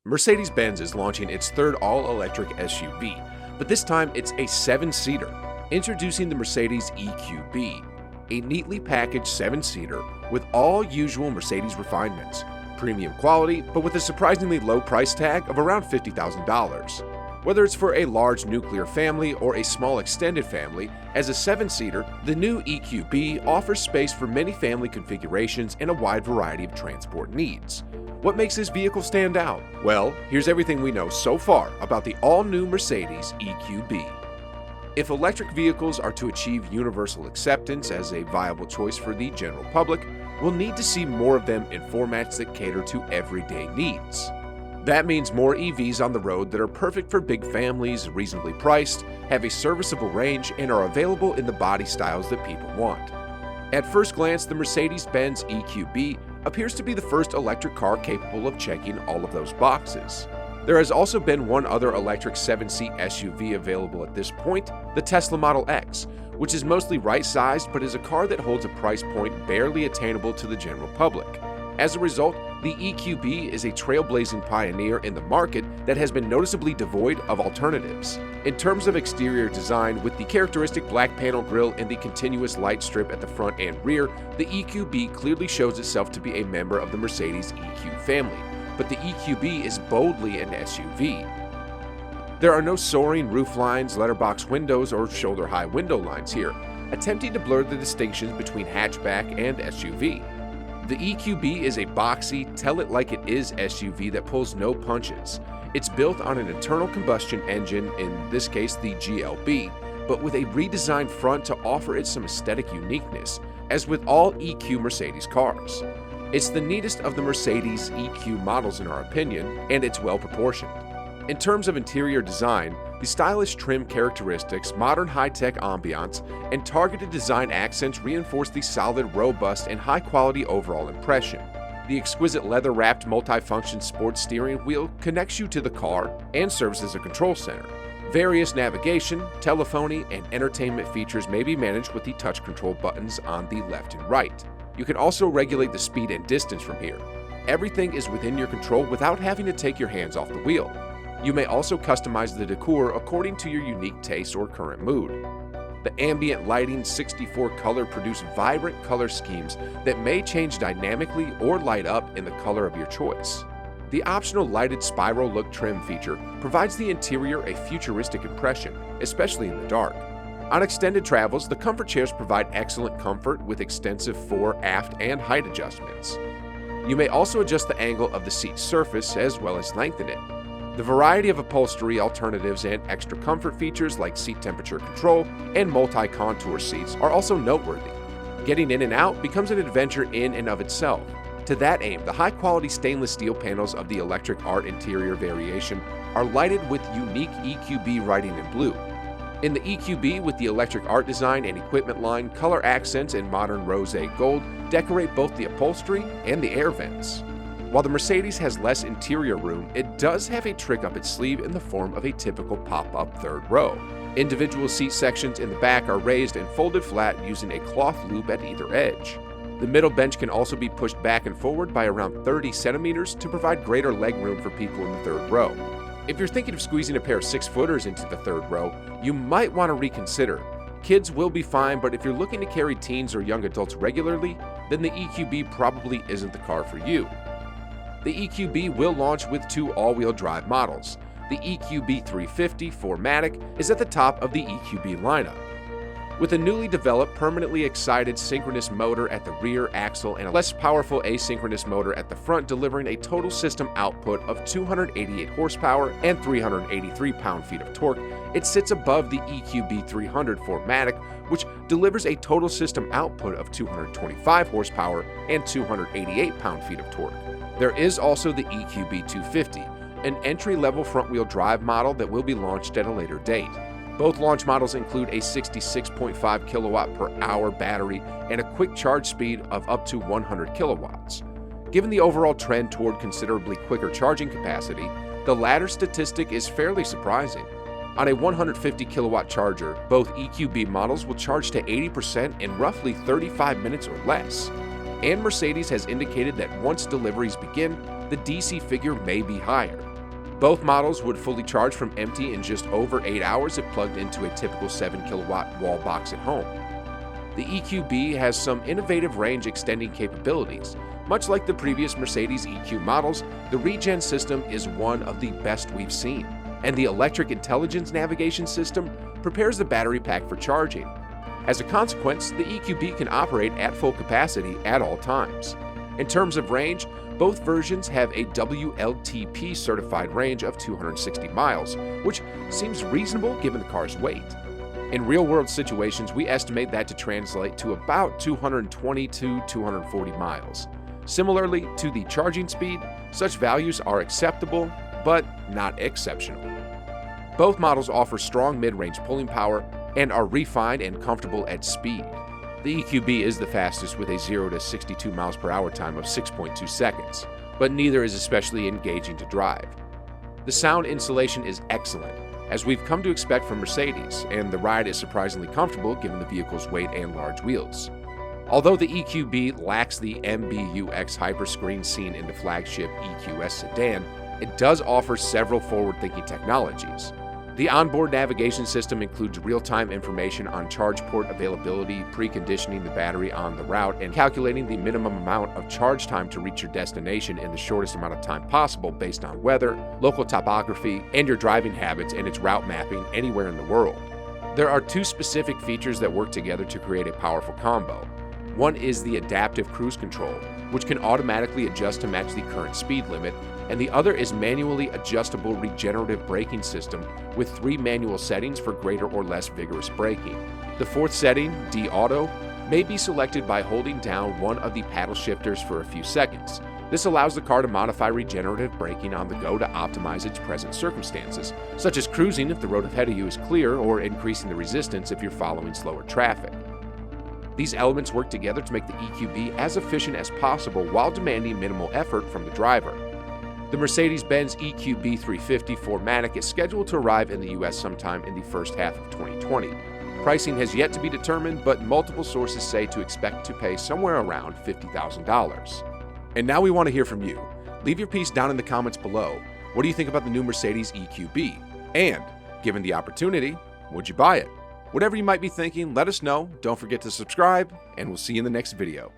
Mercedes-Benz is launching its third all-electric SUV, but this time it's a 7-seater. Introducing the Mercedes EQB, a neatly packaged 7-seater with all usual Mercedes refinements, premium quality, but with a surprisingly low price tag of around $50,000. Whether it's for a large nuclear family or a small extended family, as a 7-seater, the new EQB offers space for many family configurations and a wide variety of transport needs. What makes this vehicle stand out? Well, here's everything we know so far about the all-new Mercedes EQB. If electric vehicles are to achieve universal acceptance as a viable choice for the general public, we'll need to see more of them in formats that cater to everyday needs. That means more EVs on the road that are perfect for big families, reasonably priced, have a serviceable range, and are available in the body styles that people want. At first glance, the Mercedes-Benz EQB appears to be the first electric car capable of checking all of those boxes. There has also been one other electric 7-seat SUV available at this point, the Tesla Model X, which is mostly right-sized but is a car that holds a price point barely attainable to the general public. As a result, the EQB is a trailblazing pioneer in the market that has been noticeably devoid of alternatives. In terms of exterior design, with the characteristic black panel grille and the continuous light strip at the front and rear, the EQB clearly shows itself to be a member of the Mercedes EQ family, but the EQB is boldly an SUV. There are no soaring rooflines, letterbox windows, or shoulder-high window lines here, attempting to blur the distinctions between hatchback and SUV. The EQB is a boxy, tell-it-like-it-is SUV that pulls no punches. It's built on an internal combustion engine, in this case the GLB, but with a redesigned front to offer it some aesthetic uniqueness, as with all EQ Mercedes cars. It's the neatest of the Mercedes EQ models in our opinion, and it's well proportioned. In terms of interior design, the stylish trim characteristics, modern high-tech ambiance, and targeted design accents reinforce the solid, robust, and high-quality overall impression. The exquisite leather-wrapped multi-function sports steering wheel connects you to the car and serves as a control center. Various navigation, telephony, and entertainment features may be managed with the touch control buttons on the left and right. You can also regulate the speed and distance from here. Everything is within your control without having to take your hands off the wheel. You may also customize the decor according to your unique taste or current mood. The ambient lighting 64 color produce vibrant color schemes that may change dynamically or light up in the color of your choice. The optional lighted spiral look trim feature provides the interior a futuristic impression, especially in the dark. On extended travels, the comfort chairs provide excellent comfort with extensive fore, aft, and height adjustments. You may also adjust the angle of the seat surface as well as lengthen it. The variety of upholstery alternatives and extra comfort features like seat temperature control and multi-contour seats are also noteworthy. Getting in and out becomes an adventure in and of itself. To that aim, the high-quality stainless steel panels of the electric art interior variation are lighted with unique EQB writing in blue. In the EQB, with the electric art design and equipment line, color accents in modern rosé gold decorate both the upholstery and the air vents. While the Mercedes has less interior room, it does have a trick up its sleeve in the form of a typical pop-up third row. Individual seat sections in the back are raised and folded flat using a cloth loop at either edge. The middle bench can also be pushed back and forward by around 30 centimeters to provide greater leg room for people in the third row. If you're thinking of squeezing a pair of 6-footers into the third row, you might want to reconsider. Kids will be fine, but if you're looking to carry teens or young adults regularly, then the EQB probably isn't the car for you. The EQB will launch with 2 all-wheel drive models. The EQB 350 4MATIC is at the top of the EQB lineup. With a newly developed permanently excited synchronous motor at the rear axle and a less powerful asynchronous motor at the front, delivering a total system output of 288 horsepower and 383 pound-feet of torque, it sits above the EQB 300 4MATIC, which delivers a total system output of 225 horsepower and 288 pound-feet of torque. There is also the EQB 250, an entry-level front-wheel drive model that will be launched at a later date. Both launch models include a 66.5 kilowatt per hour battery and a quick charge speed of up to 100 kilowatts. Given the overall trend toward considerably quicker charging capacity, the latter statistic is fairly surprising. On a 150 kilowatt charger, both EQB models will charge to 80% in roughly 35 minutes or less. And Mercedes has indicated that once deliveries begin, the DC figure may be higher. Both models would fully charge from empty in just over 8 hours if plugged into a typical 7 kilowatt wall box at home. The EQB has some innovative range extending capabilities. Much like the previous Mercedes EQ models, the regen system is one of the best we've seen, and the electric intelligence navigation system prepares the battery pack for charging. As a consequence, the EQB can operate at full capacity at all times. In terms of range, both versions have a WLTP certified range of 260 miles, which seems reasonable given the car's weight. In real-world situations, we estimate that to translate to about 220 to 240 miles. Similarly to the charging speed, such values are acceptable, but not exceptional. Both models offer strong mid-range pulling power and are refined and comfortable at speed. The EQB is the fastest with a 0 to 62 miles per hour time of 6.2 seconds, but neither is especially engaging to drive. The sound insulation is excellent, as we've come to expect from Mercedes, and the ride is surprisingly comfortable given the vehicle's weight and large wheels. Although the EQB lacks the MBUX hyperscreen seen in the flagship EQS sedan, it does offer several forward-thinking technologies. The onboard navigation system includes real-time information on charge port availability, preconditioning the battery on the route, and calculating the minimum amount of charge time to reach your destination in the shortest amount of time possible based on weather, local topography, and your driving habits, and its route mapping anywhere in the world. There are two specific features that work together to create a powerful combo. One is the adaptive cruise control, which can automatically adjust to match the current speed limit, and the other is manually adjustable regenerative braking system with 3 manual settings for greater or less vigorous braking. The fourth setting, D-Auto, may be selected by holding down one of the paddle shifters for a few seconds. This allows the car to modify regenerative braking on the go to optimize its present circumstances, such as cruising if the road ahead of you is clear or increasing the resistance if you're following slower traffic. These elements work together to make the EQB as efficient as possible while demanding minimal effort from the driver. The Mercedes-Benz EQB 350 4MATIC is scheduled to arrive in the US sometime in the first half of 2020. Pricing has yet to be determined, but multiple sources say to expect to pay somewhere around $50,000. And now we want to hear from you. Leave your piece down in the comments below. What do you think about the new Mercedes EQB? And, given the opportunity, would you buy it? Whatever you might be thinking, let us know. Don't forget to subscribe, and we'll see you in the next video.